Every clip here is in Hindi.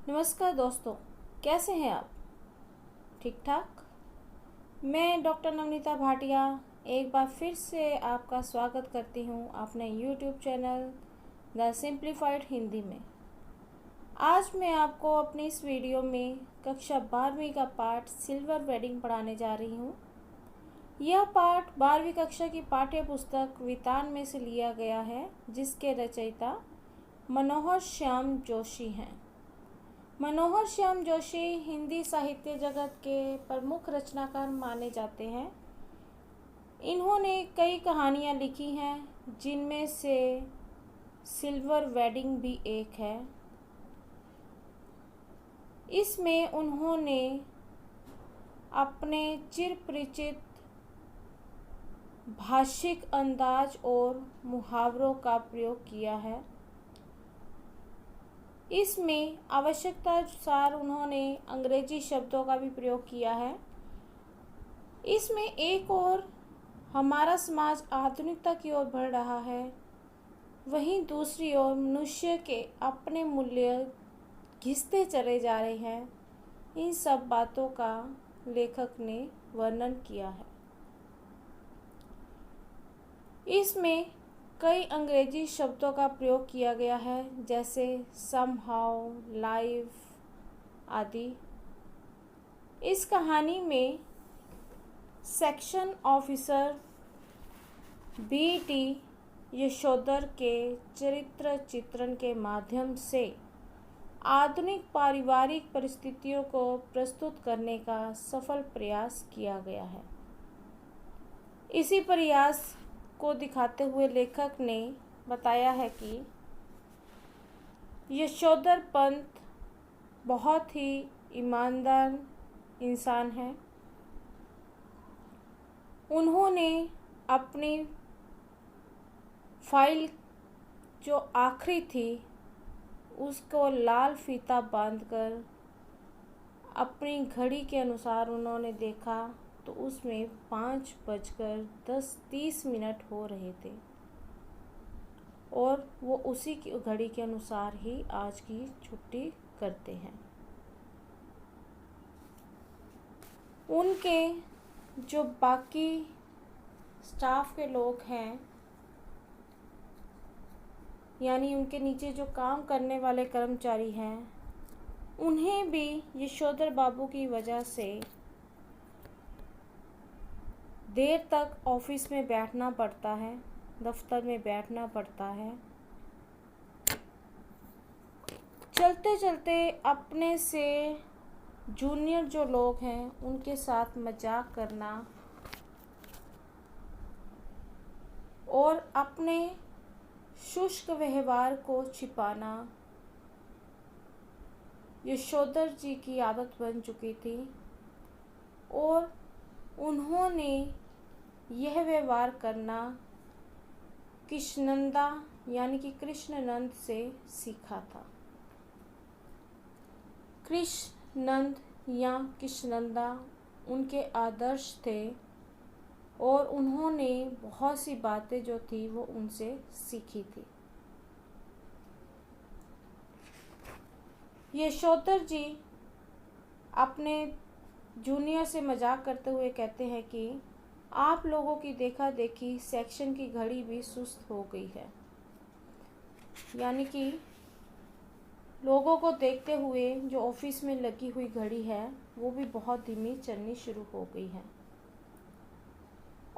नमस्कार दोस्तों, कैसे हैं आप? ठीक ठाक। मैं डॉक्टर नवनीता भाटिया एक बार फिर से आपका स्वागत करती हूं अपने YouTube channel the simplified Hindi में। आज मैं आपको अपनी इस वीडियो में कक्षा 12वीं का पाठ सिल्वर वेडिंग पढ़ाने जा रही हूं। यह पाठ 12वीं कक्षा की पाठ्य पुस्तक वितान में से लिया गया है, जिसके रचयिता मनोहर श्याम जोशी हैं। मनोहर श्याम जोशी हिंदी साहित्य जगत के प्रमुख रचनाकार माने जाते हैं। इन्होंने कई कहानियाँ लिखी हैं, जिनमें से सिल्वर वेडिंग भी एक है। इसमें उन्होंने अपने चिरपरिचित भाषिक अंदाज और मुहावरों का प्रयोग किया है। इसमें आवश्यकतानुसार उन्होंने अंग्रेजी शब्दों का भी प्रयोग किया है। इसमें एक ओर हमारा समाज आधुनिकता की ओर बढ़ रहा है, वहीं दूसरी ओर मनुष्य के अपने मूल्य घिसते चले जा रहे हैं। इन सब बातों का लेखक ने वर्णन किया है। इसमें कई अंग्रेजी शब्दों का प्रयोग किया गया है, जैसे समहाउ, लाइव आदि। इस कहानी में सेक्शन ऑफिसर बीटी यशोधर के चरित्र चित्रण के माध्यम से आधुनिक पारिवारिक परिस्थितियों को प्रस्तुत करने का सफल प्रयास किया गया है। इसी प्रयास को दिखाते हुए लेखक ने बताया है कि यशोधर पंत बहुत ही ईमानदार इंसान है। उन्होंने अपनी फाइल जो आखिरी थी उसको लाल फीता बांधकर अपनी घड़ी के अनुसार उन्होंने देखा तो उसमें 5:10:30 हो रहे थे और वो उसी की घड़ी के अनुसार ही आज की छुट्टी करते हैं। उनके जो बाकी स्टाफ के लोग हैं, यानी उनके नीचे जो काम करने वाले कर्मचारी हैं, उन्हें भी यशोधर बाबू की वजह से देर तक ऑफिस में बैठना पड़ता है, दफ्तर में बैठना पड़ता है। चलते चलते अपने से जूनियर जो लोग हैं उनके साथ मजाक करना और अपने शुष्क व्यवहार को छिपाना यशोधर जी की आदत बन चुकी थी और उन्होंने यह व्यवहार करना कृष्णनंदा यानी कि कृष्णनंद से सीखा था। कृष्णनंद या कृष्णनंदा उनके आदर्श थे और उन्होंने बहुत सी बातें जो थी वो उनसे सीखी थी। यशोधर जी अपने जूनियर से मजाक करते हुए कहते हैं कि आप लोगों की देखा देखी सेक्शन की घड़ी भी सुस्त हो गई है, यानी कि लोगों को देखते हुए जो ऑफिस में लगी हुई घड़ी है वो भी बहुत धीमी चलनी शुरू हो गई है।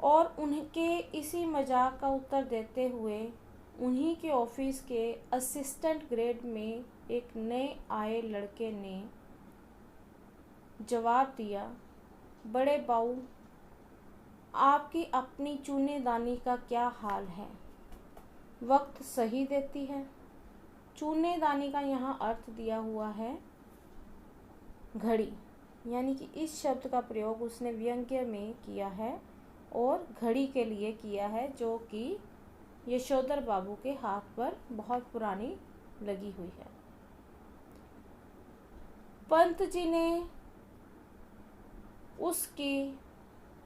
और उनके इसी मजाक का उत्तर देते हुए उन्हीं के ऑफिस के असिस्टेंट ग्रेड में एक नए आए लड़के ने जवाब दिया, बड़े बाऊ, आपकी अपनी चूनेदानी का क्या हाल है? वक्त सही देती है? चूनेदानी का यहाँ अर्थ दिया हुआ है घड़ी, यानी कि इस शब्द का प्रयोग उसने व्यंग्य में किया है और घड़ी के लिए किया है, जो कि यशोधर बाबू के हाथ पर बहुत पुरानी लगी हुई है। पंत जी ने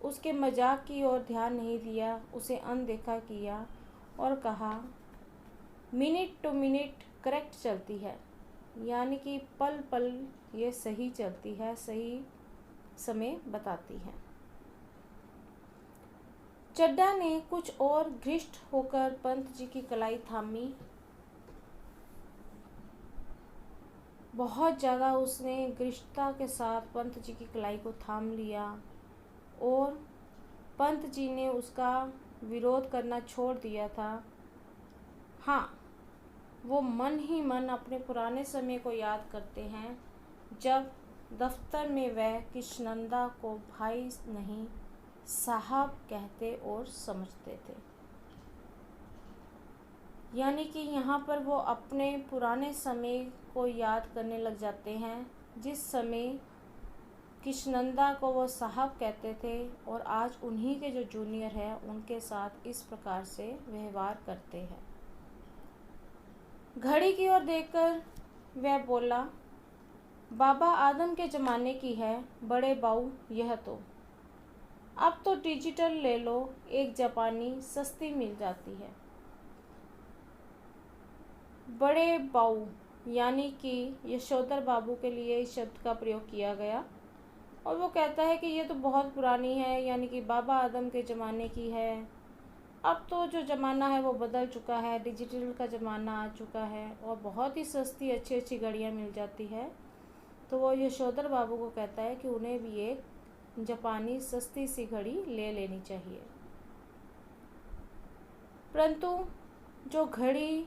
उसके मजाक की ओर ध्यान नहीं दिया, उसे अनदेखा किया और कहा, मिनट टू मिनट करेक्ट चलती है, यानी कि पल पल ये सही चलती है, सही समय बताती है। चड्ढा ने कुछ और घृष्ट होकर पंत जी की कलाई थामी। बहुत ज़्यादा उसने घृष्टता के साथ पंत जी की कलाई को थाम लिया और पंत जी ने उसका विरोध करना छोड़ दिया था। हाँ, वो मन ही मन अपने पुराने समय को याद करते हैं जब दफ्तर में वह कृष्णनंदा को भाई नहीं साहब कहते और समझते थे। यानी कि यहाँ पर वो अपने पुराने समय को याद करने लग जाते हैं जिस समय कृष्णनंदा को वो साहब कहते थे और आज उन्हीं के जो जूनियर हैं उनके साथ इस प्रकार से व्यवहार करते हैं। घड़ी की ओर देखकर वह बोला, बाबा आदम के ज़माने की है बड़े बाऊ यह तो। अब तो डिजिटल ले लो, एक जापानी सस्ती मिल जाती है। बड़े बाऊ यानी कि यशोधर बाबू के लिए इस शब्द का प्रयोग किया गया और वो कहता है कि ये तो बहुत पुरानी है, यानी कि बाबा आदम के ज़माने की है। अब तो जो ज़माना है वो बदल चुका है, डिजिटल का ज़माना आ चुका है और बहुत ही सस्ती अच्छी अच्छी घड़ियाँ मिल जाती है। तो वो यशोधर बाबू को कहता है कि उन्हें भी एक जापानी सस्ती सी घड़ी ले लेनी चाहिए। परंतु जो घड़ी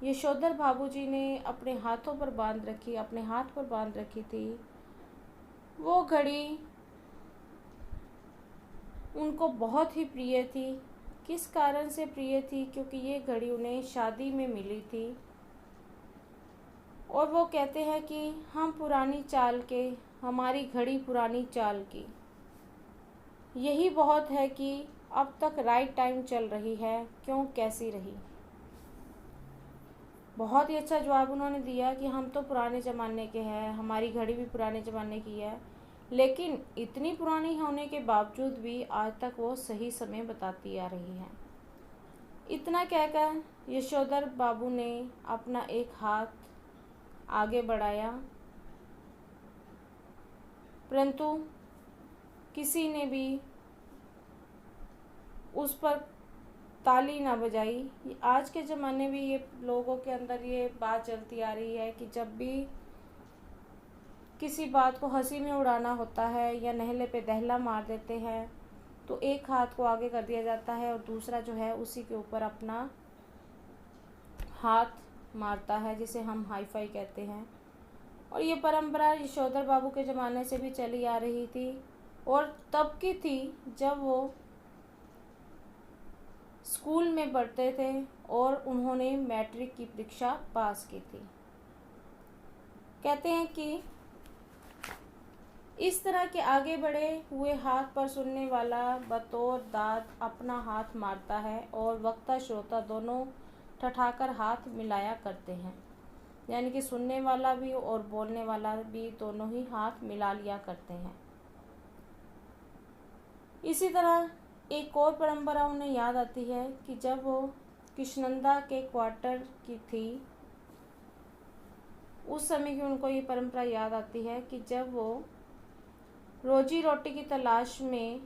यशोधर बाबूजी ने अपने हाथों पर बांध रखी, अपने हाथ पर बांध रखी थी, वो घड़ी उनको बहुत ही प्रिय थी। किस कारण से प्रिय थी? क्योंकि ये घड़ी उन्हें शादी में मिली थी और वो कहते हैं कि हम पुरानी चाल के, हमारी घड़ी पुरानी चाल की। यही बहुत है कि अब तक राइट टाइम चल रही है, क्यों कैसी रही। बहुत ही अच्छा जवाब उन्होंने दिया कि हम तो पुराने ज़माने के हैं, हमारी घड़ी भी पुराने ज़माने की है, लेकिन इतनी पुरानी होने के बावजूद भी आज तक वो सही समय बताती आ रही है। इतना कहकर यशोधर बाबू ने अपना एक हाथ आगे बढ़ाया, परंतु किसी ने भी उस पर ताली ना बजाई। आज के ज़माने में ये लोगों के अंदर ये बात चलती आ रही है कि जब भी किसी बात को हंसी में उड़ाना होता है या नहले पे दहला मार देते हैं तो एक हाथ को आगे कर दिया जाता है और दूसरा जो है उसी के ऊपर अपना हाथ मारता है, जिसे हम हाई फाई कहते हैं। और ये परंपरा यशोधर बाबू के ज़माने से भी चली आ रही थी और तब की थी जब वो स्कूल में पढ़ते थे और उन्होंने मैट्रिक की परीक्षा पास की थी। कहते हैं कि इस तरह के आगे बढ़े हुए हाथ पर सुनने वाला बतौर दाद अपना हाथ मारता है और वक्ता श्रोता दोनों ठठाकर हाथ मिलाया करते हैं। यानी कि सुनने वाला भी और बोलने वाला भी दोनों ही हाथ मिला लिया करते हैं। इसी तरह एक और परंपरा उन्हें याद आती है कि जब वो कृष्णनंदा के क्वार्टर की थी उस समय की उनको ये परंपरा याद आती है कि जब वो रोजी रोटी की तलाश में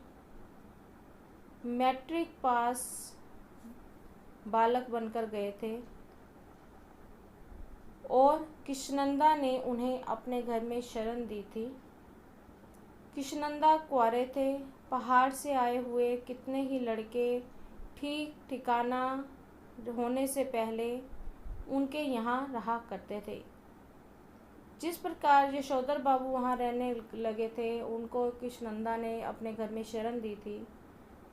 मैट्रिक पास बालक बनकर गए थे और कृष्णनंदा ने उन्हें अपने घर में शरण दी थी। कृष्णनंदा कुंवारे थे, पहाड़ से आए हुए कितने ही लड़के ठीक ठिकाना होने से पहले उनके यहाँ रहा करते थे। जिस प्रकार यशोधर बाबू वहाँ रहने लगे थे, उनको कृष्णनंदा ने अपने घर में शरण दी थी,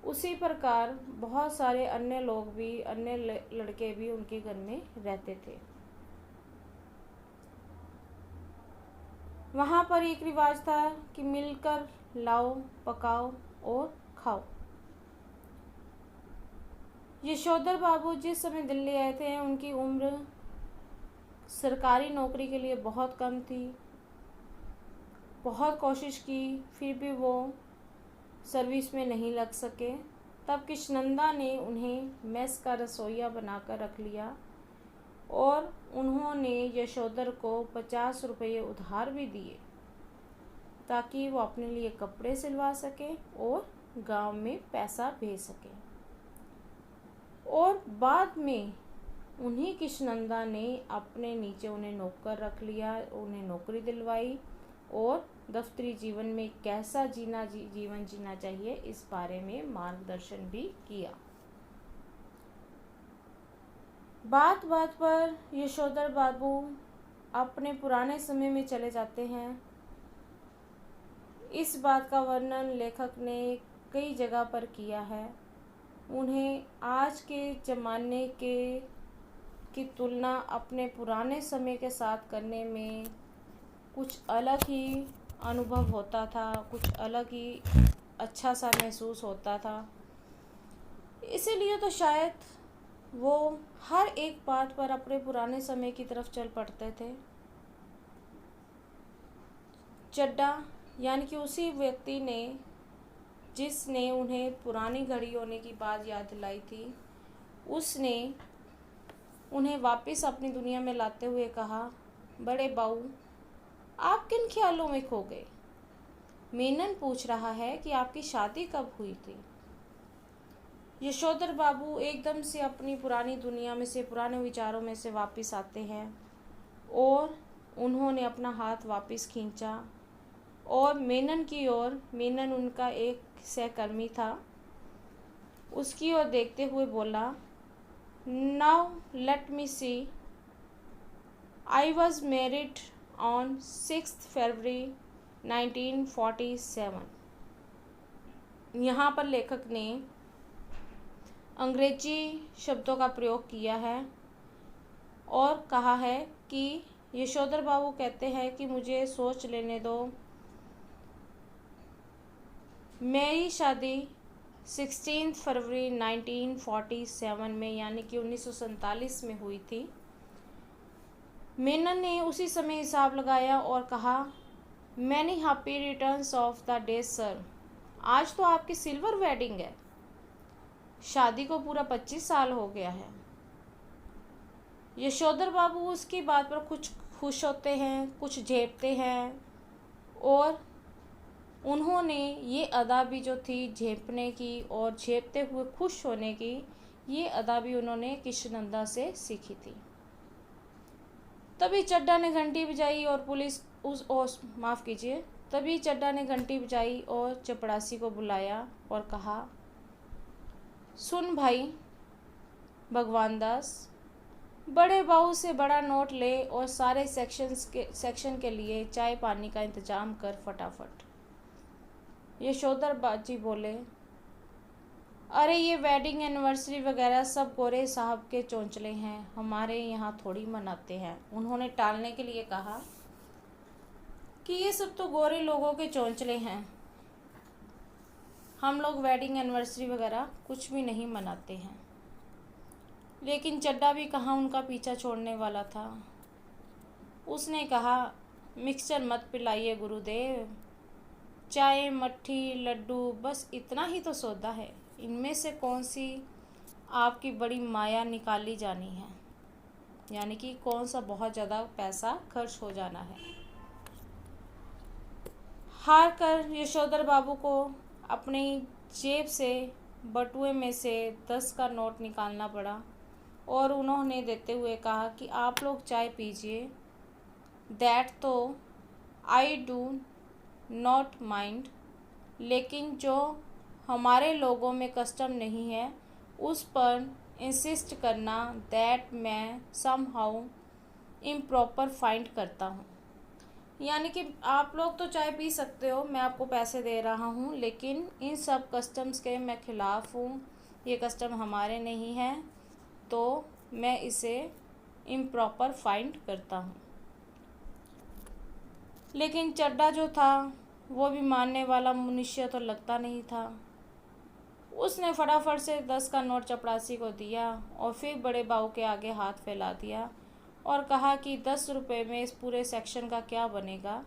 उसी प्रकार बहुत सारे अन्य लोग भी, अन्य लड़के भी उनके घर में रहते थे। वहाँ पर एक रिवाज था कि मिलकर लाओ, पकाओ और खाओ। यशोधर बाबू जिस समय दिल्ली आए थे उनकी उम्र सरकारी नौकरी के लिए बहुत कम थी। बहुत कोशिश की फिर भी वो सर्विस में नहीं लग सके। तब कृष्णनंदा ने उन्हें मेस का रसोइया बनाकर रख लिया और उन्होंने यशोधर को 50 रुपये उधार भी दिए ताकि वो अपने लिए कपड़े सिलवा सके और गांव में पैसा भेज सके। और बाद में उन्हीं कृष्णनंदा ने अपने नीचे उन्हें नौकर रख लिया, उन्हें नौकरी दिलवाई और दफ्तरी जीवन में कैसा जीवन जीना चाहिए इस बारे में मार्गदर्शन भी किया। बात बात पर यशोधर बाबू अपने पुराने समय में चले जाते हैं। इस बात का वर्णन लेखक ने कई जगह पर किया है। उन्हें आज के ज़माने की तुलना अपने पुराने समय के साथ करने में कुछ अलग ही अनुभव होता था, कुछ अलग ही अच्छा सा महसूस होता था। इसीलिए तो शायद वो हर एक बात पर अपने पुराने समय की तरफ चल पड़ते थे। चड्डा यानी कि उसी व्यक्ति ने जिसने उन्हें पुरानी घड़ी होने की बात याद दिलाई थी, उसने उन्हें वापस अपनी दुनिया में लाते हुए कहा, बड़े बाऊ आप किन ख्यालों में खो गए? मेनन पूछ रहा है कि आपकी शादी कब हुई थी? यशोधर बाबू एकदम से अपनी पुरानी दुनिया में से, पुराने विचारों में से वापस आते हैं और उन्होंने अपना हाथ वापस खींचा और मेनन की ओर, मेनन उनका एक सहकर्मी था, उसकी ओर देखते हुए बोला, now let me see, I was married on 6 February 1947। यहाँ पर लेखक ने अंग्रेजी शब्दों का प्रयोग किया है और कहा है कि यशोधर बाबू कहते हैं कि मुझे सोच लेने दो, मेरी शादी 16 फरवरी 1947 में यानी कि 1947 में हुई थी। मेनन ने उसी समय हिसाब लगाया और कहा, many happy returns of the day sir. आज तो आपकी सिल्वर वेडिंग है, शादी को पूरा 25 साल हो गया है। यशोधर बाबू उसकी बात पर कुछ खुश होते हैं, कुछ झेपते हैं और उन्होंने ये अदा भी जो थी झेपने की और झेपते हुए खुश होने की, ये अदा भी उन्होंने कृष्णनंदा से सीखी थी। तभी चड्डा ने घंटी बजाई और तभी चड्डा ने घंटी बजाई और चपड़ासी को बुलाया और कहा, सुन भाई भगवान दास, बड़े बाबू से बड़ा नोट ले और सारे सेक्शन के लिए चाय पानी का इंतजाम कर फटाफट। यशोधर बाजी बोले, अरे ये वेडिंग एनिवर्सरी वगैरह सब गोरे साहब के चौंचले हैं, हमारे यहाँ थोड़ी मनाते हैं। उन्होंने टालने के लिए कहा कि ये सब तो गोरे लोगों के चौंचले हैं, हम लोग वेडिंग एनिवर्सरी वगैरह कुछ भी नहीं मनाते हैं। लेकिन चड्डा भी कहाँ उनका पीछा छोड़ने वाला था। उसने कहा, मिक्सचर मत पिलाइए गुरुदेव, चाय मट्ठी लड्डू बस इतना ही तो सौदा है, इनमें से कौन सी आपकी बड़ी माया निकाली जानी है, यानी कि कौन सा बहुत ज़्यादा पैसा खर्च हो जाना है। हार कर यशोधर बाबू को अपनी जेब से बटुए में से 10 का नोट निकालना पड़ा और उन्होंने देते हुए कहा कि आप लोग चाय पीजिए, दैट तो आई डू नॉट माइंड, लेकिन जो हमारे लोगों में कस्टम नहीं है उस पर इंसिस्ट करना, दैट मैं समहाउ इम्प्रॉपर फाइंड करता हूँ। यानी कि आप लोग तो चाय पी सकते हो, मैं आपको पैसे दे रहा हूँ, लेकिन इन सब कस्टम्स के मैं ख़िलाफ़ हूँ, ये कस्टम हमारे नहीं हैं, तो मैं इसे इम्प्रॉपर फाइंड करता हूँ। लेकिन चड्डा जो था वो भी मानने वाला मनुष्य तो लगता नहीं था। उसने फटाफट से 10 का नोट चपड़ासी को दिया और फिर बड़े बाबू के आगे हाथ फैला दिया और कहा कि 10 रुपये में इस पूरे सेक्शन का क्या बनेगा,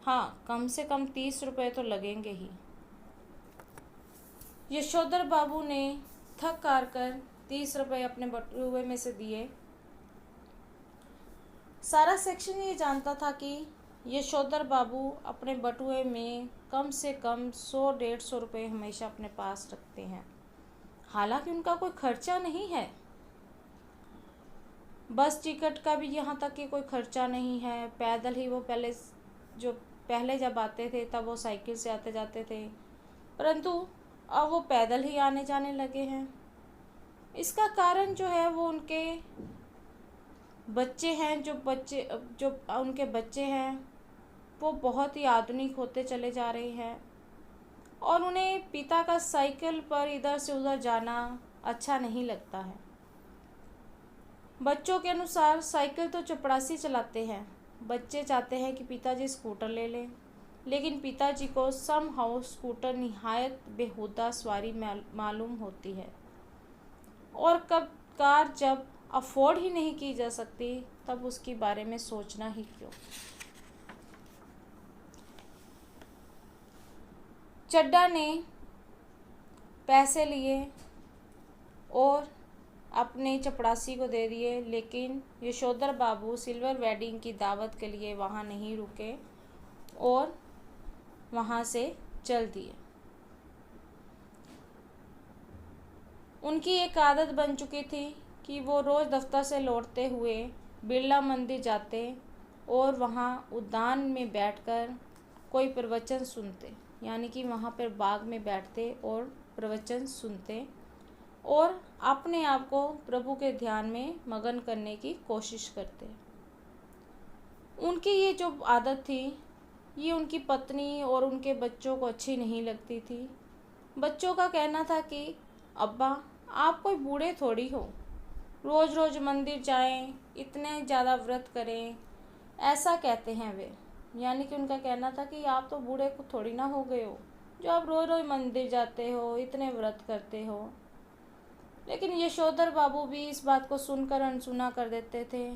हाँ कम से कम 30 रुपये तो लगेंगे ही। यशोधर बाबू ने थक हार कर 30 रुपये अपने बटुए में से दिए सारा सेक्शन ये जानता था कि यशोधर बाबू अपने बटुए में कम से कम 100-150 रुपये हमेशा अपने पास रखते हैं। हालांकि उनका कोई खर्चा नहीं है, बस टिकट का भी यहाँ तक कि कोई खर्चा नहीं है। पैदल ही वो पहले जब आते थे तब वो साइकिल से आते जाते थे, परंतु अब वो पैदल ही आने जाने लगे हैं। इसका कारण जो है वो उनके बच्चे हैं, जो उनके बच्चे हैं वो बहुत ही आधुनिक होते चले जा रहे हैं और उन्हें पिता का साइकिल पर इधर से उधर जाना अच्छा नहीं लगता है। बच्चों के अनुसार साइकिल तो चपरासी चलाते हैं, बच्चे चाहते हैं कि पिताजी स्कूटर ले लें, लेकिन पिताजी को समहाउ स्कूटर निहायत बेहुदा सवारी मालूम होती है और कब कार जब अफोर्ड ही नहीं की जा सकती तब उसके बारे में सोचना ही क्यों। चड्डा ने पैसे लिए और अपने चपरासी को दे दिए, लेकिन यशोधर बाबू सिल्वर वेडिंग की दावत के लिए वहाँ नहीं रुके और वहाँ से चल दिए। उनकी एक आदत बन चुकी थी कि वो रोज़ दफ्तर से लौटते हुए बिरला मंदिर जाते और वहाँ उद्यान में बैठकर कोई प्रवचन सुनते, यानी कि वहाँ पर बाग में बैठते और प्रवचन सुनते और अपने आप को प्रभु के ध्यान में मगन करने की कोशिश करते। उनकी ये जो आदत थी ये उनकी पत्नी और उनके बच्चों को अच्छी नहीं लगती थी। बच्चों का कहना था कि अब्बा आप कोई बूढ़े थोड़ी हो, रोज़ रोज़ मंदिर जाएं, इतने ज़्यादा व्रत करें, ऐसा कहते हैं वे। यानी कि उनका कहना था कि आप तो बूढ़े को थोड़ी ना हो गए हो जो आप रोज़ रोज़ मंदिर जाते हो, इतने व्रत करते हो। लेकिन यशोधर बाबू भी इस बात को सुनकर अनसुना कर देते थे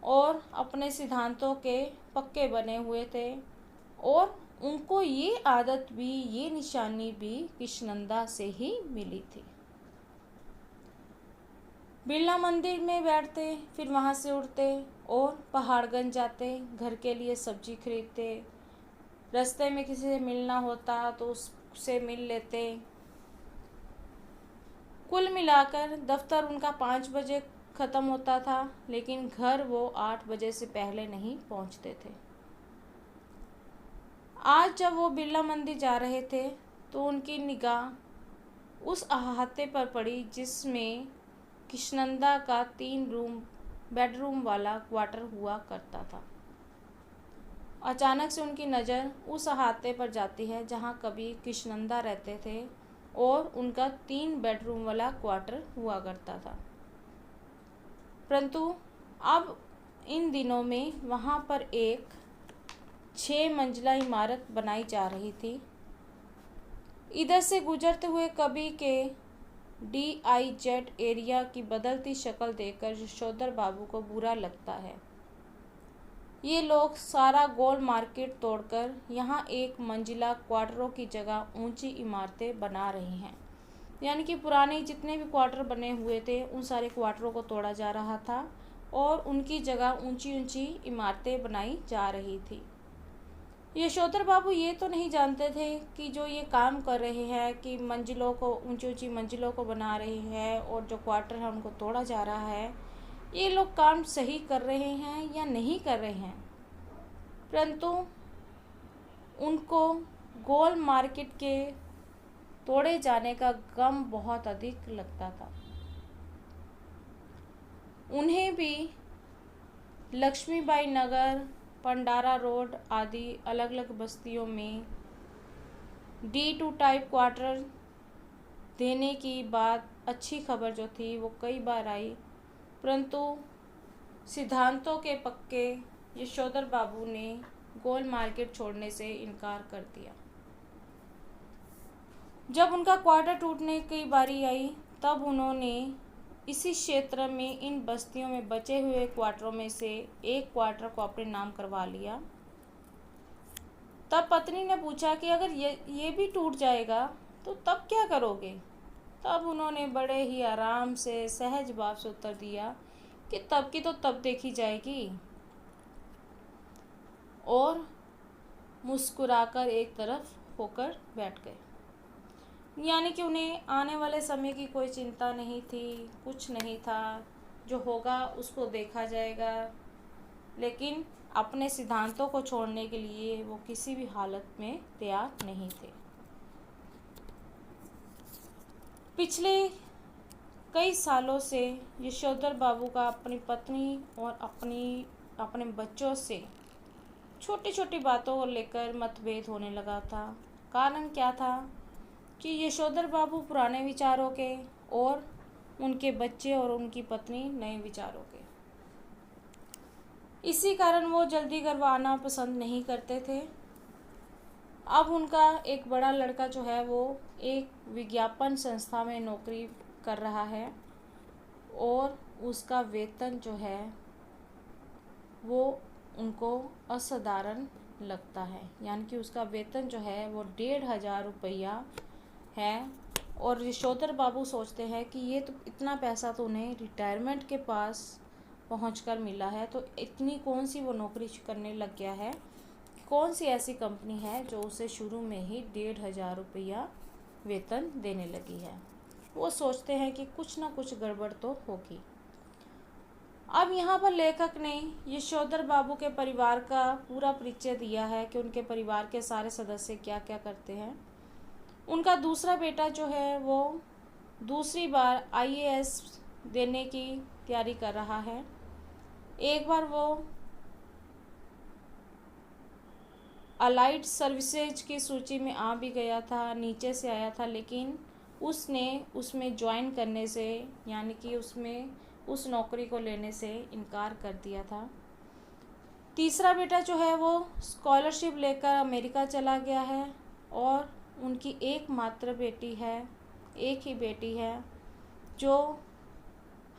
और अपने सिद्धांतों के पक्के बने हुए थे और उनको ये आदत भी, ये निशानी भी कृष्णनंदा से ही मिली थी। बिरला मंदिर में बैठते, फिर वहाँ से उठते और पहाड़गंज जाते, घर के लिए सब्जी खरीदते, रास्ते में किसी से मिलना होता तो उससे मिल लेते। कुल मिलाकर दफ्तर उनका 5 बजे ख़त्म होता था, लेकिन घर वो 8 बजे से पहले नहीं पहुंचते थे। आज जब वो बिरला मंदिर जा रहे थे तो उनकी निगाह उस अहाते पर पड़ी जिसमें कृष्णनंदा का 3 बेडरूम वाला क्वार्टर हुआ करता था। अचानक से उनकी नज़र उस अहाते पर जाती है जहाँ कभी कृष्णनंदा रहते थे और उनका 3 बेडरूम वाला क्वार्टर हुआ करता था, परंतु अब इन दिनों में वहाँ पर एक 6 मंजिला इमारत बनाई जा रही थी। इधर से गुजरते हुए कभी के DIZ एरिया की बदलती शक्ल देखकर यशोधर बाबू को बुरा लगता है। ये लोग सारा गोल मार्केट तोड़कर यहाँ 1 मंजिला क्वार्टरों की जगह ऊंची इमारतें बना रहे हैं। यानी कि पुराने जितने भी क्वार्टर बने हुए थे उन सारे क्वार्टरों को तोड़ा जा रहा था और उनकी जगह ऊंची ऊंची इमारतें बनाई जा रही थी। यशोधर बाबू ये तो नहीं जानते थे कि जो ये काम कर रहे हैं कि मंजिलों को, ऊंची ऊंची मंजिलों को बना रहे हैं और जो क्वार्टर है उनको तोड़ा जा रहा है, ये लोग काम सही कर रहे हैं या नहीं कर रहे हैं, परंतु उनको गोल मार्केट के तोड़े जाने का गम बहुत अधिक लगता था। उन्हें भी लक्ष्मीबाई नगर, पंडारा रोड आदि अलग अलग बस्तियों में D2 टाइप क्वार्टर देने की बात, अच्छी खबर जो थी वो कई बार आई, परंतु सिद्धांतों के पक्के यशोधर बाबू ने गोल मार्केट छोड़ने से इनकार कर दिया। जब उनका क्वार्टर टूटने की बारी आई तब उन्होंने इसी क्षेत्र में इन बस्तियों में बचे हुए क्वार्टरों में से एक क्वार्टर को अपने नाम करवा लिया। तब पत्नी ने पूछा कि अगर ये भी टूट जाएगा तो तब क्या करोगे? तब उन्होंने बड़े ही आराम से सहज भाव से उत्तर दिया कि तब की तो तब देखी जाएगी, और मुस्कुराकर एक तरफ होकर बैठ गए। यानी कि उन्हें आने वाले समय की कोई चिंता नहीं थी, कुछ नहीं था, जो होगा उसको देखा जाएगा। लेकिन अपने सिद्धांतों को छोड़ने के लिए वो किसी भी हालत में तैयार नहीं थे। पिछले कई सालों से यशोधर बाबू का अपनी पत्नी और अपने बच्चों से छोटी छोटी बातों को लेकर मतभेद होने लगा था। कारण क्या था कि यशोधर बाबू पुराने विचारों के और उनके बच्चे और उनकी पत्नी नए विचारों के। इसी कारण वो जल्दी घर आना पसंद नहीं करते थे। अब उनका एक बड़ा लड़का जो है वो एक विज्ञापन संस्था में नौकरी कर रहा है, और उसका वेतन जो है वो उनको असाधारण लगता है। यानी कि उसका वेतन जो है वो 1500 रुपया है। और यशोधर बाबू सोचते हैं कि ये तो इतना पैसा तो उन्हें रिटायरमेंट के पास पहुंचकर मिला है, तो इतनी कौन सी वो नौकरी करने लग गया है, कौन सी ऐसी कंपनी है जो उसे शुरू में ही 1500 रुपया वेतन देने लगी है। वो सोचते हैं कि कुछ ना कुछ गड़बड़ तो होगी। अब यहाँ पर लेखक ने यशोधर बाबू के परिवार का पूरा परिचय दिया है कि उनके परिवार के सारे सदस्य क्या क्या करते हैं। उनका दूसरा बेटा जो है वो दूसरी बार IAS देने की तैयारी कर रहा है। एक बार वो अलाइड सर्विसेज की सूची में आ भी गया था, नीचे से आया था, लेकिन उसने उसमें ज्वाइन करने से, यानी कि उसमें उस नौकरी को लेने से इनकार कर दिया था। तीसरा बेटा जो है वो स्कॉलरशिप लेकर अमेरिका चला गया है, और उनकी एकमात्र बेटी है, एक ही बेटी है, जो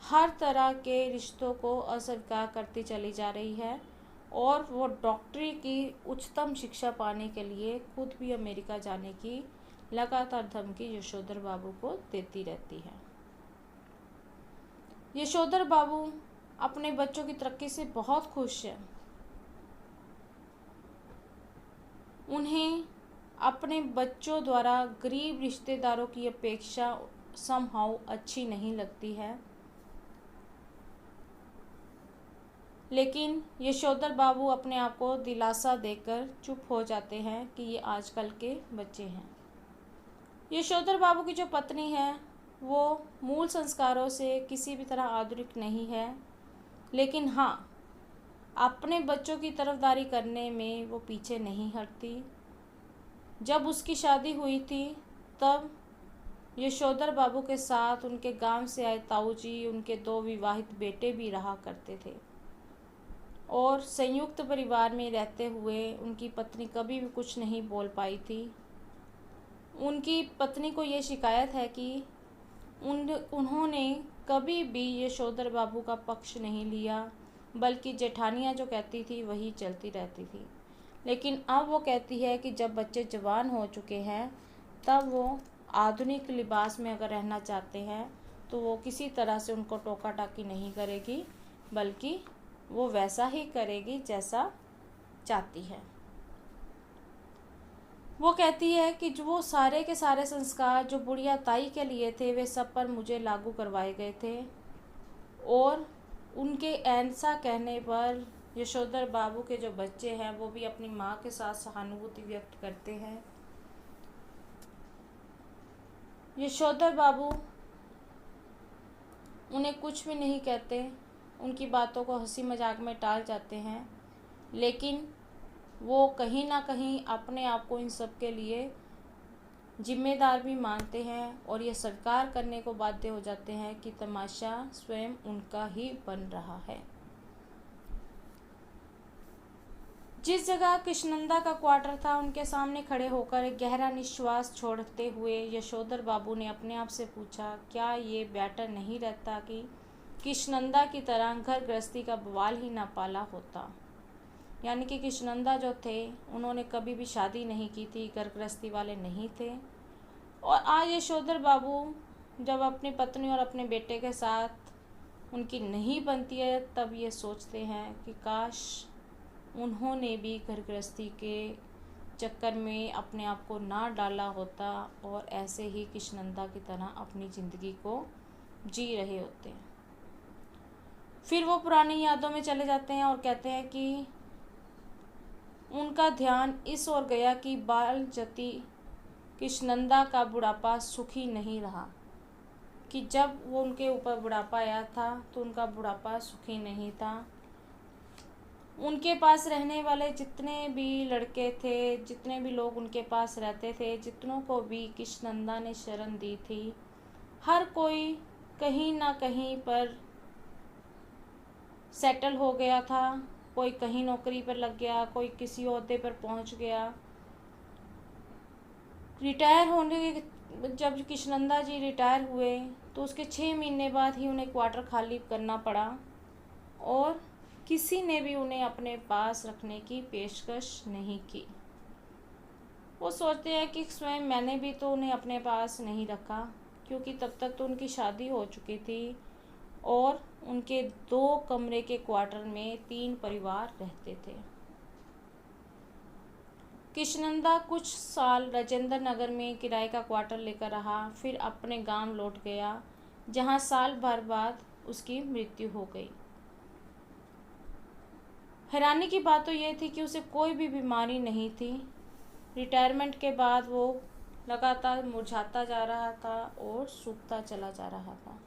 हर तरह के रिश्तों को अस्वीकार करती चली जा रही है, और वो डॉक्टरी की उच्चतम शिक्षा पाने के लिए खुद भी अमेरिका जाने की लगातार धमकी यशोधर बाबू को देती रहती है। यशोधर बाबू अपने बच्चों की तरक्की से बहुत खुश है। उन्हें अपने बच्चों द्वारा गरीब रिश्तेदारों की अपेक्षा समहाउ अच्छी नहीं लगती है। लेकिन यशोधर बाबू अपने आप को दिलासा देकर चुप हो जाते हैं कि ये आजकल के बच्चे हैं। यशोधर बाबू की जो पत्नी है वो मूल संस्कारों से किसी भी तरह आधुनिक नहीं है, लेकिन हाँ, अपने बच्चों की तरफदारी करने में वो पीछे नहीं हटती। जब उसकी शादी हुई थी तब यशोधर बाबू के साथ उनके गांव से आए ताऊ जी, उनके 2 विवाहित बेटे भी रहा करते थे, और संयुक्त परिवार में रहते हुए उनकी पत्नी कभी भी कुछ नहीं बोल पाई थी। उनकी पत्नी को ये शिकायत है कि उन्होंने कभी भी यशोधर बाबू का पक्ष नहीं लिया, बल्कि जेठानियाँ जो कहती थी वही चलती रहती थी। लेकिन अब वो कहती है कि जब बच्चे जवान हो चुके हैं तब वो आधुनिक लिबास में अगर रहना चाहते हैं तो वो किसी तरह से उनको टोका टाकी नहीं करेगी, बल्कि वो वैसा ही करेगी जैसा चाहती है। वो कहती है कि जो वो सारे के सारे संस्कार जो बुढ़िया ताई के लिए थे वे सब पर मुझे लागू करवाए गए थे, और उनके ऐसा कहने पर यशोधर बाबू के जो बच्चे हैं वो भी अपनी माँ के साथ सहानुभूति व्यक्त करते हैं। यशोधर बाबू उन्हें कुछ भी नहीं कहते, उनकी बातों को हंसी मजाक में टाल जाते हैं, लेकिन वो कहीं ना कहीं अपने आप को इन सब के लिए जिम्मेदार भी मानते हैं, और ये स्वीकार करने को बाध्य हो जाते हैं कि तमाशा स्वयं उनका ही बन रहा है। जिस जगह कृष्णनंदा का क्वार्टर था, उनके सामने खड़े होकर एक गहरा निश्वास छोड़ते हुए यशोधर बाबू ने अपने आप से पूछा, क्या ये बेटर नहीं रहता कि कृष्णनंदा की तरह घर गृहस्थी का बवाल ही ना पाला होता। यानी कि कृष्णनंदा जो थे उन्होंने कभी भी शादी नहीं की थी, घर गृहस्थी वाले नहीं थे, और आज यशोधर बाबू जब अपनी पत्नी और अपने बेटे के साथ उनकी नहीं बनती है तब ये सोचते हैं कि काश उन्होंने भी घर गृहस्थी के चक्कर में अपने आप को ना डाला होता और ऐसे ही कृष्णनंदा की तरह अपनी ज़िंदगी को जी रहे होते हैं। फिर वो पुरानी यादों में चले जाते हैं और कहते हैं कि उनका ध्यान इस ओर गया कि बाल जति कृष्णनंदा का बुढ़ापा सुखी नहीं रहा, कि जब वो उनके ऊपर बुढ़ापा आया था तो उनका बुढ़ापा सुखी नहीं था। उनके पास रहने वाले जितने भी लड़के थे, जितने भी लोग उनके पास रहते थे, जितनों को भी कृष्णनंदा ने शरण दी थी, हर कोई कहीं ना कहीं पर सेटल हो गया था। कोई कहीं नौकरी पर लग गया, कोई किसी ओहदे पर पहुंच गया। रिटायर होने जब कृष्णनंदा जी रिटायर हुए तो उसके 6 महीने बाद ही उन्हें क्वार्टर खाली करना पड़ा और किसी ने भी उन्हें अपने पास रखने की पेशकश नहीं की। वो सोचते हैं कि स्वयं मैंने भी तो उन्हें अपने पास नहीं रखा, क्योंकि तब तक तो उनकी शादी हो चुकी थी और उनके 2 कमरे के क्वार्टर में 3 परिवार रहते थे। कृष्णनंदा कुछ साल राजेंद्र नगर में किराए का क्वार्टर लेकर रहा, फिर अपने गांव लौट गया, जहां साल भर बाद उसकी मृत्यु हो गई। हैरानी की बात तो यह थी कि उसे कोई भी बीमारी नहीं थी। रिटायरमेंट के बाद वो लगातार मुरझाता जा रहा था और सूखता चला जा रहा था।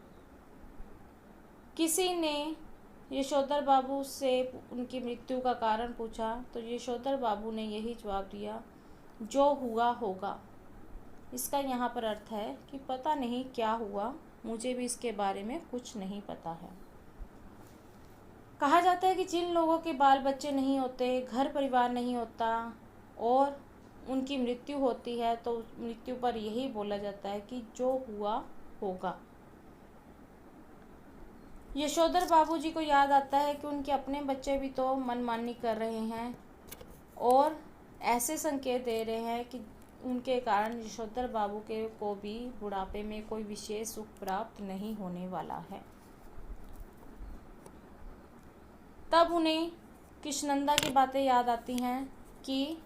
किसी ने यशोधर बाबू से उनकी मृत्यु का कारण पूछा तो यशोधर बाबू ने यही जवाब दिया, जो हुआ होगा। इसका यहाँ पर अर्थ है कि पता नहीं क्या हुआ, मुझे भी इसके बारे में कुछ नहीं पता है। कहा जाता है कि जिन लोगों के बाल बच्चे नहीं होते, घर परिवार नहीं होता और उनकी मृत्यु होती है तो मृत्यु पर यही बोला जाता है कि जो हुआ होगा। यशोधर बाबू जी को याद आता है कि उनके अपने बच्चे भी तो मनमानी कर रहे हैं और ऐसे संकेत दे रहे हैं कि उनके कारण यशोधर बाबू के को भी बुढ़ापे में कोई विशेष सुख प्राप्त नहीं होने वाला है। तब उन्हें कृष्णनंदा की बातें याद आती हैं कि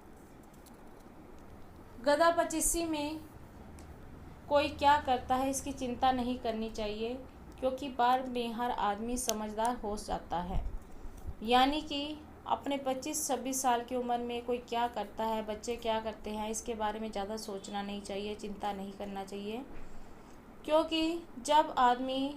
गदा पचीसी में कोई क्या करता है इसकी चिंता नहीं करनी चाहिए, क्योंकि बाद में हर आदमी समझदार हो जाता है। यानी कि अपने 25-26 साल की उम्र में कोई क्या करता है, बच्चे क्या करते हैं, इसके बारे में ज़्यादा सोचना नहीं चाहिए, चिंता नहीं करना चाहिए, क्योंकि जब आदमी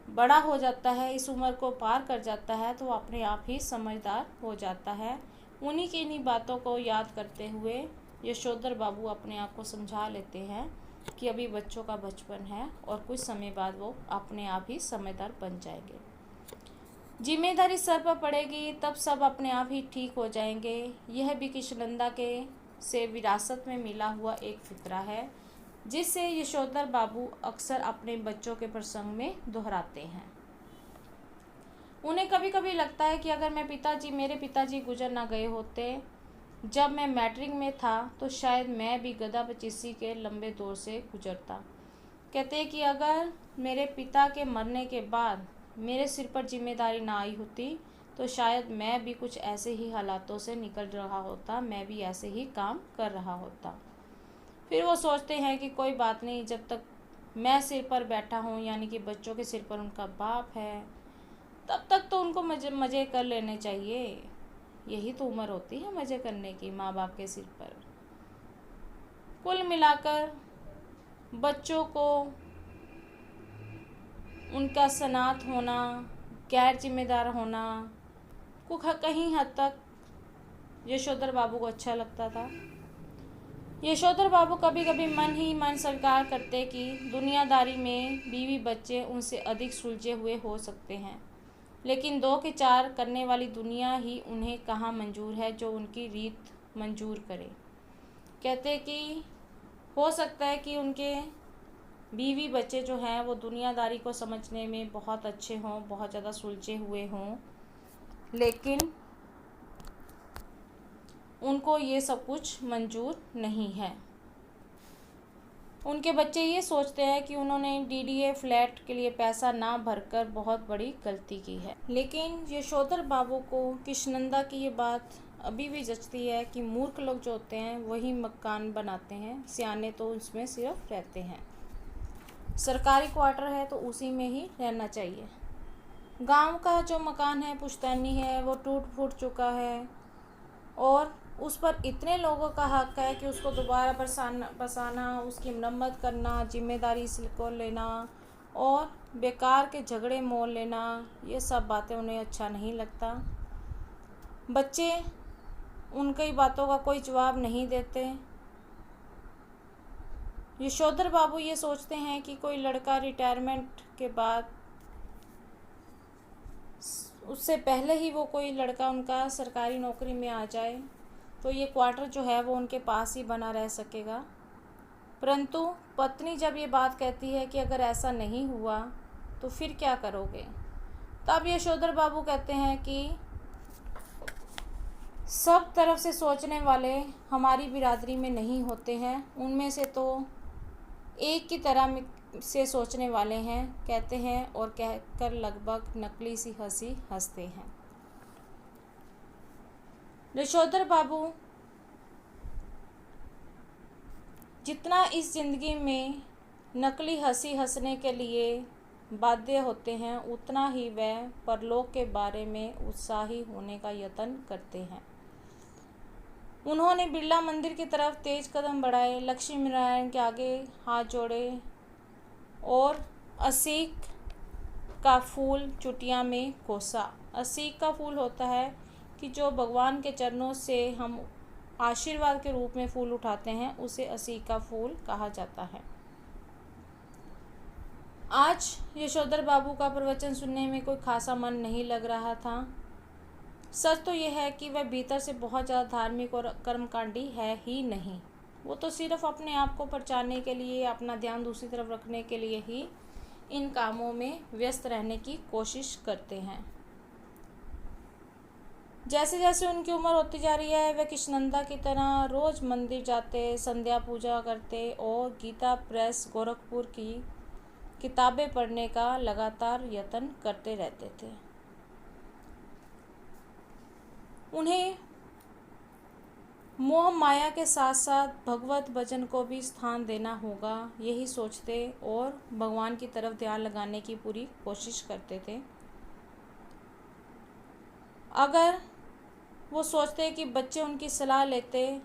बड़ा हो जाता है, इस उम्र को पार कर जाता है, तो अपने आप ही समझदार हो जाता है। उन्हीं की इन्हीं बातों को याद करते हुए यशोधर बाबू अपने आप को समझा लेते हैं कि अभी बच्चों का बचपन है और कुछ समय बाद वो अपने आप ही समझदार बन जाएंगे। जिम्मेदारी सर पर पड़ेगी तब सब अपने आप ही ठीक हो जाएंगे। यह भी कृष्णनंदा के से विरासत में मिला हुआ एक फिक्रा है, जिसे यशोधर बाबू अक्सर अपने बच्चों के प्रसंग में दोहराते हैं। उन्हें कभी कभी लगता है कि अगर मेरे पिताजी गुजर ना गए होते जब मैं मैट्रिक में था, तो शायद मैं भी गदा पचीसी के लंबे दौर से गुजरता। कहते हैं कि अगर मेरे पिता के मरने के बाद मेरे सिर पर जिम्मेदारी ना आई होती तो शायद मैं भी कुछ ऐसे ही हालातों से निकल रहा होता, मैं भी ऐसे ही काम कर रहा होता। फिर वो सोचते हैं कि कोई बात नहीं, जब तक मैं सिर पर बैठा हूँ, यानी कि बच्चों के सिर पर उनका बाप है, तब तक तो उनको मज़े कर लेने चाहिए। यही तो उम्र होती है मज़े करने की, माँ बाप के सिर पर। कुल मिलाकर बच्चों को उनका सनात होना, गैर जिम्मेदार होना को कहीं हद तक यशोधर बाबू को अच्छा लगता था। यशोधर बाबू कभी कभी मन ही मन स्वीकार करते कि दुनियादारी में बीवी बच्चे उनसे अधिक सुलझे हुए हो सकते हैं, लेकिन 2 के 4 करने वाली दुनिया ही उन्हें कहाँ मंजूर है जो उनकी रीत मंजूर करे। कहते कि हो सकता है कि उनके बीवी बच्चे जो हैं वो दुनियादारी को समझने में बहुत अच्छे हों, बहुत ज़्यादा सुलझे हुए हों, लेकिन उनको ये सब कुछ मंजूर नहीं है। उनके बच्चे ये सोचते हैं कि उन्होंने डीडीए फ्लैट के लिए पैसा ना भरकर बहुत बड़ी गलती की है। लेकिन यशोधर बाबू को कृष्णनंदा की ये बात अभी भी जचती है कि मूर्ख लोग जो होते हैं वही मकान बनाते हैं, सियाने तो उसमें सिर्फ रहते हैं। सरकारी क्वार्टर है तो उसी में ही रहना चाहिए। गांव का जो मकान है पुश्तैनी है वो टूट फूट चुका है और उस पर इतने लोगों का हक है कि उसको दोबारा बसाना, उसकी मरम्मत करना, जिम्मेदारी को लेना और बेकार के झगड़े मोल लेना, ये सब बातें उन्हें अच्छा नहीं लगता। बच्चे उनकी बातों का कोई जवाब नहीं देते। यशोधर बाबू ये सोचते हैं कि कोई लड़का रिटायरमेंट के बाद, उससे पहले ही वो कोई लड़का उनका सरकारी नौकरी में आ जाए तो ये क्वार्टर जो है वो उनके पास ही बना रह सकेगा। परंतु पत्नी जब ये बात कहती है कि अगर ऐसा नहीं हुआ तो फिर क्या करोगे, तब यशोधर बाबू कहते हैं कि सब तरफ से सोचने वाले हमारी बिरादरी में नहीं होते हैं, उनमें से तो एक की तरह से सोचने वाले हैं, कहते हैं और कहकर लगभग नकली सी हंसी हंसते हैं। यशोधर बाबू जितना इस जिंदगी में नकली हंसी हंसने के लिए बाध्य होते हैं उतना ही वह परलोक के बारे में उत्साही होने का यत्न करते हैं। उन्होंने बिरला मंदिर की तरफ तेज कदम बढ़ाए, लक्ष्मी नारायण के आगे हाथ जोड़े और असीक का फूल चुटिया में कोसा। असीक का फूल होता है कि जो भगवान के चरणों से हम आशीर्वाद के रूप में फूल उठाते हैं, उसे असीक का फूल कहा जाता है। आज यशोधर बाबू का प्रवचन सुनने में कोई खासा मन नहीं लग रहा था। सच तो यह है कि वह भीतर से बहुत ज़्यादा धार्मिक और कर्मकांडी है ही नहीं। वो तो सिर्फ अपने आप को परचाने के लिए, अपना ध्यान दूसरी तरफ रखने के लिए ही इन कामों में व्यस्त रहने की कोशिश करते हैं। जैसे जैसे उनकी उम्र होती जा रही है वे कृष्णनंदा की तरह रोज़ मंदिर जाते, संध्या पूजा करते और गीता प्रेस गोरखपुर की किताबें पढ़ने का लगातार यत्न करते रहते थे। उन्हें मोह माया के साथ साथ भगवत भजन को भी स्थान देना होगा, यही सोचते और भगवान की तरफ ध्यान लगाने की पूरी कोशिश करते थे। अगर वो सोचते कि बच्चे उनकी सलाह लेते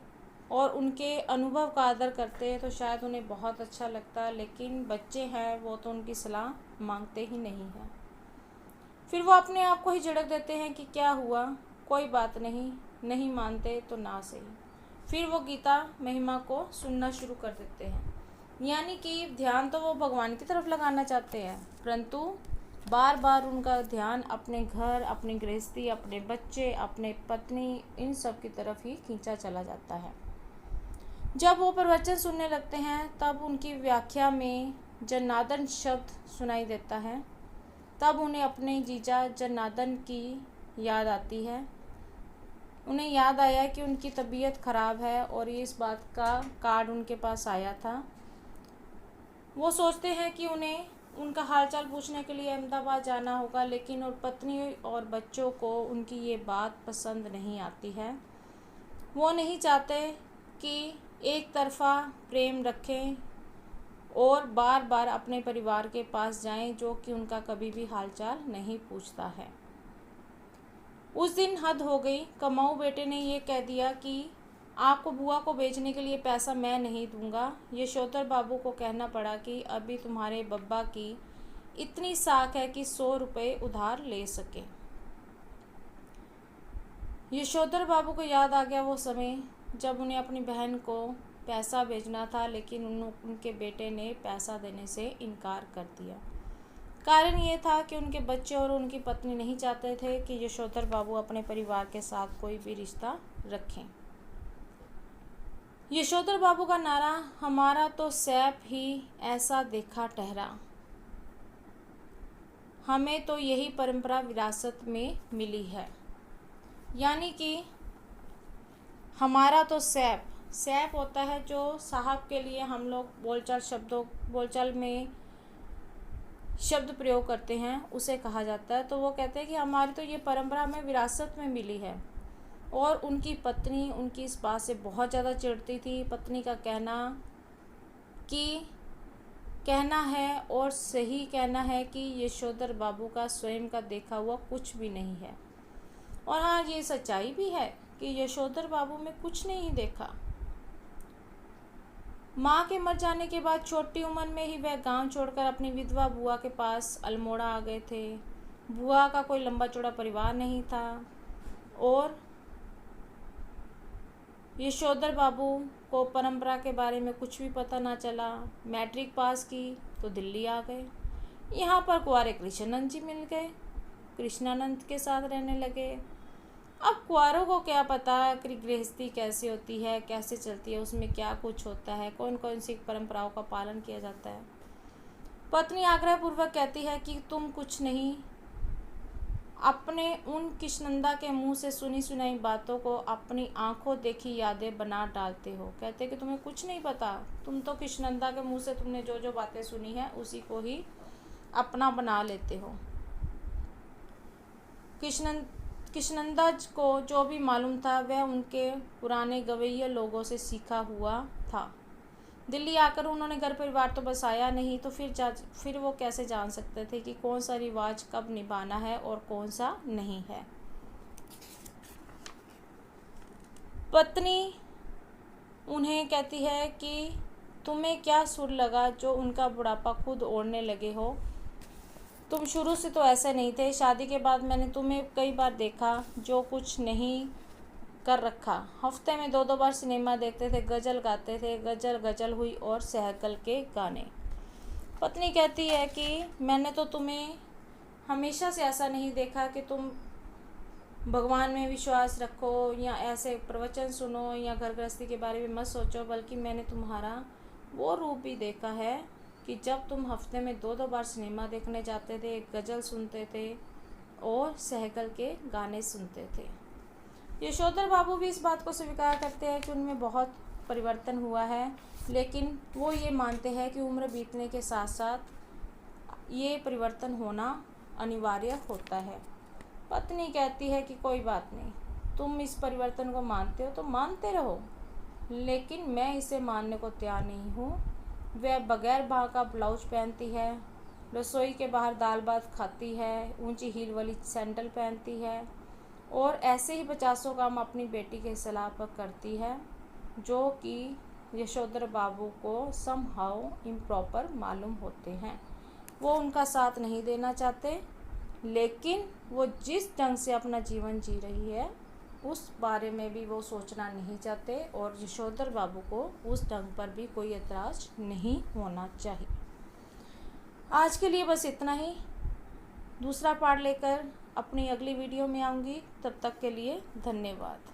और उनके अनुभव का आदर करते तो शायद उन्हें बहुत अच्छा लगता, लेकिन बच्चे हैं वो तो उनकी सलाह मांगते ही नहीं हैं। फिर वो अपने आप को ही झिड़क देते हैं कि क्या हुआ, कोई बात नहीं, नहीं मानते तो ना सही। फिर वो गीता महिमा को सुनना शुरू कर देते हैं। यानी कि ध्यान तो वो भगवान की तरफ लगाना चाहते हैं, परंतु बार बार उनका ध्यान अपने घर, अपनी गृहस्थी, अपने बच्चे, अपने पत्नी, इन सब की तरफ ही खींचा चला जाता है। जब वो प्रवचन सुनने लगते हैं तब उनकी व्याख्या में जनार्दन शब्द सुनाई देता है। तब उन्हें अपने जीजा जनार्दन की याद आती है। उन्हें याद आया कि उनकी तबीयत ख़राब है और ये इस बात का कार्ड उनके पास आया था। वो सोचते हैं कि उन्हें उनका हालचाल पूछने के लिए अहमदाबाद जाना होगा, लेकिन और पत्नी और बच्चों को उनकी ये बात पसंद नहीं आती है। वो नहीं चाहते कि एक तरफ़ा प्रेम रखें और बार बार अपने परिवार के पास जाएं, जो कि उनका कभी भी हालचाल नहीं पूछता है। उस दिन हद हो गई। कमाऊ बेटे ने ये कह दिया कि आपको बुआ को बेचने के लिए पैसा मैं नहीं दूंगा। यशोधर बाबू को कहना पड़ा कि अभी तुम्हारे बब्बा की इतनी साख है कि 100 रुपये उधार ले सके। यशोधर बाबू को याद आ गया वो समय जब उन्हें अपनी बहन को पैसा भेजना था, लेकिन उनके बेटे ने पैसा देने से इनकार कर दिया। कारण ये था कि उनके बच्चे और उनकी पत्नी नहीं चाहते थे कि यशोधर बाबू अपने परिवार के साथ कोई भी रिश्ता रखें। यशोधर बाबू का नारा हमारा तो सैप ही ऐसा देखा ठहरा, हमें तो यही परंपरा विरासत में मिली है। यानी कि हमारा तो सैप सैफ होता है जो साहब के लिए हम लोग बोलचाल में शब्द प्रयोग करते हैं, उसे कहा जाता है। तो वो कहते हैं कि हमारी तो ये परंपरा हमें विरासत में मिली है। और उनकी पत्नी उनकी इस बात से बहुत ज़्यादा चिढ़ती थी। पत्नी का कहना है और सही कहना है कि यशोधर बाबू का स्वयं का देखा हुआ कुछ भी नहीं है। और हाँ, ये सच्चाई भी है कि यशोधर बाबू में कुछ नहीं देखा। माँ के मर जाने के बाद छोटी उम्र में ही वह गांव छोड़कर अपनी विधवा बुआ के पास अल्मोड़ा आ गए थे। बुआ का कोई लंबा चौड़ा परिवार नहीं था और यशोधर बाबू को परंपरा के बारे में कुछ भी पता ना चला। मैट्रिक पास की तो दिल्ली आ गए। यहाँ पर कुंवारे कृष्णानंद जी मिल गए, कृष्णानंद के साथ रहने लगे। अब कुंवारों को क्या पता कि गृहस्थी कैसे होती है, कैसे चलती है, उसमें क्या कुछ होता है, कौन कौन सी परंपराओं का पालन किया जाता है। पत्नी आग्रहपूर्वक कहती है कि तुम कुछ नहीं, अपने उन कृष्णनंदा के मुंह से सुनी सुनाई बातों को अपनी आंखों देखी यादें बना डालते हो। कहते कि तुम्हें कुछ नहीं पता, तुम तो कृष्णनंदा के मुंह से तुमने जो जो बातें सुनी है उसी को ही अपना बना लेते हो। कृष्णनंदा को जो भी मालूम था वह उनके पुराने गवैया लोगों से सीखा हुआ था। दिल्ली आकर उन्होंने घर परिवार तो बसाया नहीं, तो फिर वो कैसे जान सकते थे कि कौन सा रिवाज कब निभाना है और कौन सा नहीं है। पत्नी उन्हें कहती है कि तुम्हें क्या सुर लगा जो उनका बुढ़ापा खुद ओढ़ने लगे हो। तुम शुरू से तो ऐसे नहीं थे, शादी के बाद मैंने तुम्हें कई बार देखा जो कुछ नहीं कर रखा। हफ्ते में 2-2 बार सिनेमा देखते थे, गज़ल गाते थे, गज़ल हुई और सहगल के गाने। पत्नी कहती है कि मैंने तो तुम्हें हमेशा से ऐसा नहीं देखा कि तुम भगवान में विश्वास रखो या ऐसे प्रवचन सुनो या घर गृहस्थी के बारे में मत सोचो, बल्कि मैंने तुम्हारा वो रूप भी देखा है कि जब तुम हफ्ते में 2-2 बार सिनेमा देखने जाते थे, गज़ल सुनते थे और सहगल के गाने सुनते थे। यशोधर बाबू भी इस बात को स्वीकार करते हैं कि उनमें बहुत परिवर्तन हुआ है, लेकिन वो ये मानते हैं कि उम्र बीतने के साथ साथ ये परिवर्तन होना अनिवार्य होता है। पत्नी कहती है कि कोई बात नहीं, तुम इस परिवर्तन को मानते हो तो मानते रहो, लेकिन मैं इसे मानने को तैयार नहीं हूँ। वह बगैर बाँह का ब्लाउज पहनती है, रसोई के बाहर दाल भात खाती है, ऊंची हील वाली सैंडल पहनती है और ऐसे ही 50 काम अपनी बेटी के सलाह पर करती है, जो कि यशोधर बाबू को समहाउ इम्प्रॉपर मालूम होते हैं। वो उनका साथ नहीं देना चाहते, लेकिन वो जिस ढंग से अपना जीवन जी रही है उस बारे में भी वो सोचना नहीं चाहते और यशोधर बाबू को उस ढंग पर भी कोई एतराज़ नहीं होना चाहिए। आज के लिए बस इतना ही। दूसरा पार्ट लेकर अपनी अगली वीडियो में आऊँगी। तब तक के लिए धन्यवाद।